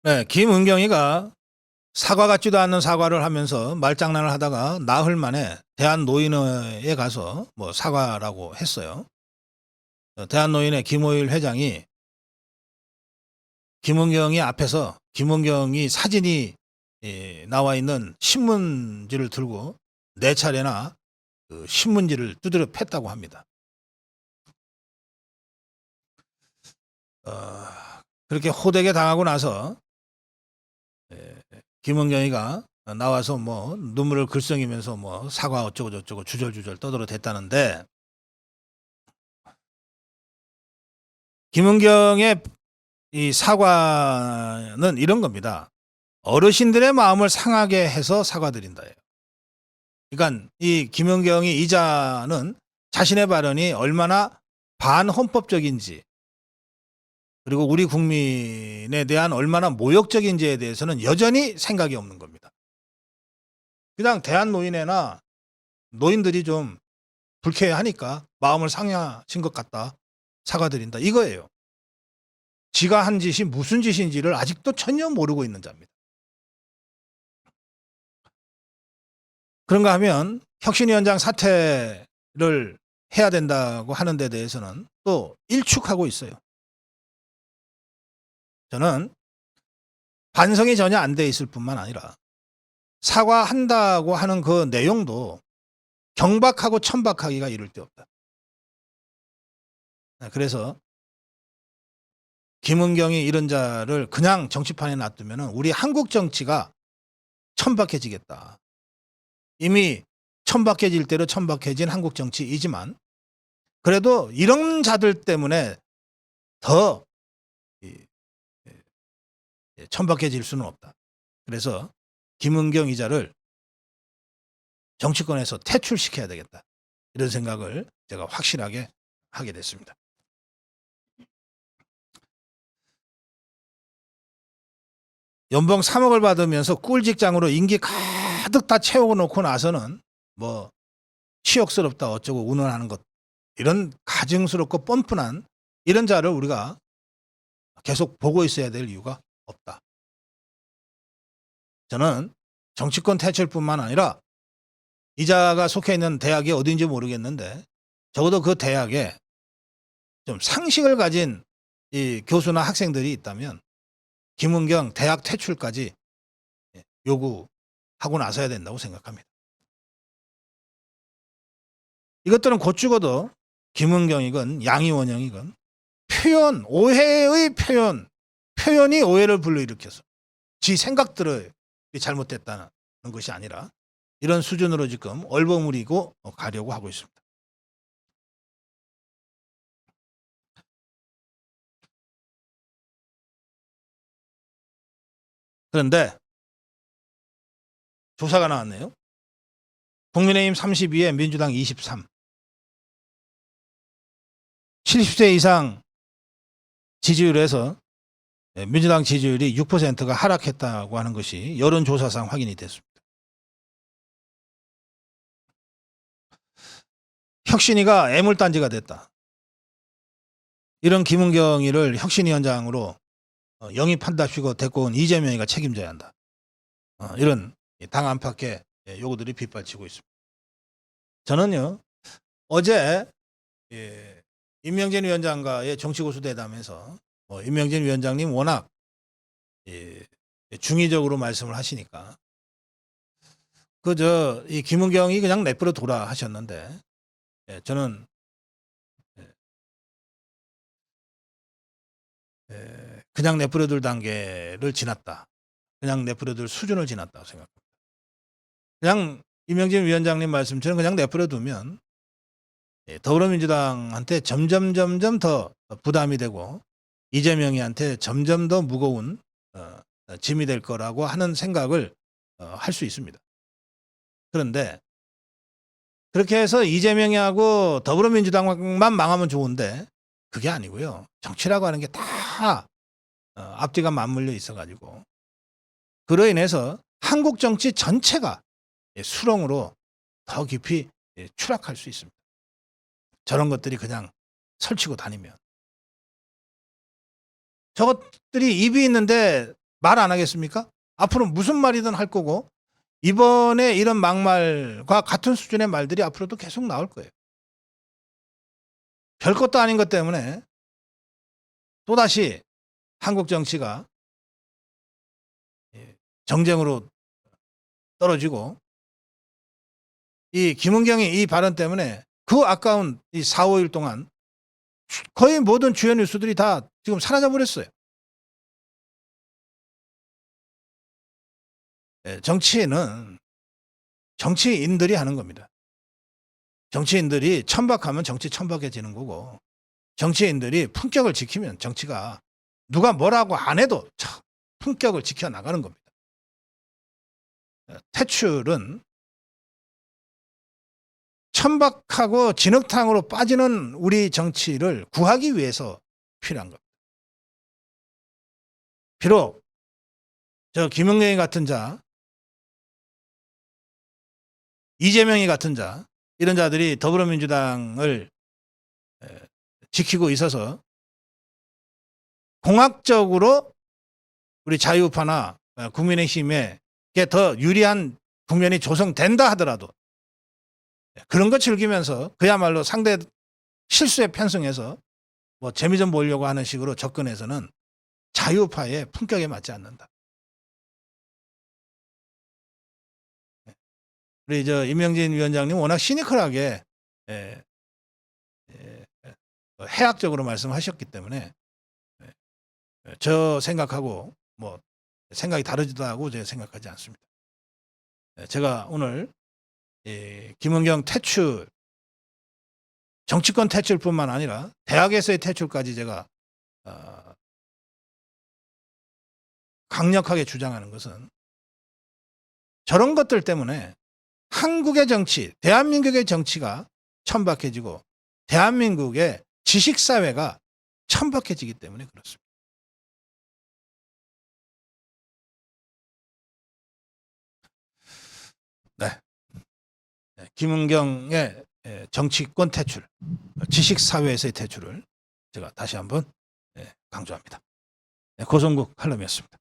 네, 김은경이가 사과 같지도 않은 사과를 하면서 말장난을 하다가 나흘 만에 대한노인회에 가서 뭐 사과라고 했어요. 대한노인회 김호일 회장이 김은경이 앞에서 김은경이 사진이 나와 있는 신문지를 들고 네 차례나 그 신문지를 두드려 팼다고 합니다. 그렇게 호되게 당하고 나서 김은경이가 나와서 뭐 눈물을 글썽이면서 뭐 사과 어쩌고 저쩌고 주절주절 떠들어댔다는데, 김은경의 이 사과는 이런 겁니다. 어르신들의 마음을 상하게 해서 사과드린다예요. 그러니까 이 김은경이 이자는 자신의 발언이 얼마나 반헌법적인지, 그리고 우리 국민에 대한 얼마나 모욕적인지에 대해서는 여전히 생각이 없는 겁니다. 그냥 대한노인회나 노인들이 좀 불쾌하니까 마음을 상하신 것 같다, 사과드린다, 이거예요. 지가 한 짓이 무슨 짓인지를 아직도 전혀 모르고 있는 자입니다. 그런가 하면 혁신위원장 사퇴를 해야 된다고 하는 데 대해서는 또 일축하고 있어요. 저는 반성이 전혀 안 돼 있을 뿐만 아니라 사과한다고 하는 그 내용도 경박하고 천박하기가 이를 데 없다. 그래서 김은경이 이런 자를 그냥 정치판에 놔두면 우리 한국 정치가 천박해지겠다. 이미 천박해질 대로 천박해진 한국 정치이지만, 그래도 이런 자들 때문에 더 천박해질 수는 없다. 그래서 김은경 이자를 정치권에서 퇴출시켜야 되겠다, 이런 생각을 제가 확실하게 하게 됐습니다. 연봉 3억을 받으면서 꿀 직장으로 임기 가득 다 채워놓고 나서는 뭐 치욕스럽다 어쩌고 운운하는 것, 이런 가증스럽고 뻔뻔한 이런 자를 우리가 계속 보고 있어야 될 이유가 없다. 저는 정치권 퇴출뿐만 아니라 이자가 속해 있는 대학이 어딘지 모르겠는데 적어도 그 대학에 좀 상식을 가진 이 교수나 학생들이 있다면 김은경 대학 퇴출까지 요구하고 나서야 된다고 생각합니다. 이것들은 곧 죽어도 김은경이건 양이원영이건 표현, 오해의 표현이 오해를 불러일으켜서 지 생각들을 잘못됐다는 것이 아니라 이런 수준으로 지금 얼버무리고 가려고 하고 있습니다. 그런데 조사가 나왔네요. 국민의힘 32에 민주당 23. 70세 이상 지지율에서 민주당 지지율이 6%가 하락했다고 하는 것이 여론조사상 확인이 됐습니다. 혁신위가 애물단지가 됐다. 이런 김은경이를 혁신위원장으로 영입한답시고 데리고 온 이재명이가 책임져야 한다. 이런 당 안팎의 요구들이 빗발치고 있습니다. 저는요, 어제 임명진 위원장과의 정치고수 대담에서 임명진 위원장님 워낙 중의적으로 말씀을 하시니까 이 김은경이 그냥 내버려 둬라 하셨는데, 저는 그냥 내버려 둘 단계를 지났다. 그냥 내버려 둘 수준을 지났다고 생각합니다. 그냥 임명진 위원장님 말씀처럼 그냥 내버려 두면 더불어민주당한테 점점 더 부담이 되고 이재명이한테 점점 더 무거운 짐이 될 거라고 하는 생각을 할 수 있습니다. 그런데 그렇게 해서 이재명이하고 더불어민주당만 망하면 좋은데 그게 아니고요. 정치라고 하는 게 다 앞뒤가 맞물려 있어가지고 그로 인해서 한국 정치 전체가 수렁으로 더 깊이 추락할 수 있습니다. 저런 것들이 그냥 설치고 다니면. 저것들이 입이 있는데 말 안 하겠습니까? 앞으로 무슨 말이든 할 거고 이번에 이런 막말과 같은 수준의 말들이 앞으로도 계속 나올 거예요. 별것도 아닌 것 때문에 또다시 한국 정치가 정쟁으로 떨어지고 이 김은경의 이 발언 때문에 그 아까운 이 4, 5일 동안 거의 모든 주요 뉴스들이 다 지금 사라져 버렸어요. 정치는 정치인들이 하는 겁니다. 정치인들이 천박하면 정치 천박해지는 거고 정치인들이 품격을 지키면 정치가 누가 뭐라고 안 해도 품격을 지켜나가는 겁니다. 퇴출은 천박하고 진흙탕으로 빠지는 우리 정치를 구하기 위해서 필요한 겁니다. 비록 저 김은경이 같은 자, 이재명이 같은 자 이런 자들이 더불어민주당을 지키고 있어서 공학적으로 우리 자유파나 국민의힘에 더 유리한 국면이 조성된다 하더라도 그런 거 즐기면서 그야말로 상대 실수에 편승해서 뭐 재미 좀 보려고 하는 식으로 접근해서는 자유파의 품격에 맞지 않는다. 우리 저 임명진 위원장님 워낙 시니컬하게 해학적으로 말씀하셨기 때문에 저 생각하고 뭐 생각이 다르지도 하고 제가 생각하지 않습니다. 제가 오늘 김은경 퇴출, 정치권 퇴출뿐만 아니라 대학에서의 퇴출까지 제가 강력하게 주장하는 것은 저런 것들 때문에 한국의 정치, 대한민국의 정치가 천박해지고 대한민국의 지식사회가 천박해지기 때문에 그렇습니다. 네. 김은경의 정치권 퇴출, 지식사회에서의 퇴출을 제가 다시 한번 강조합니다. 고성국 칼럼이었습니다.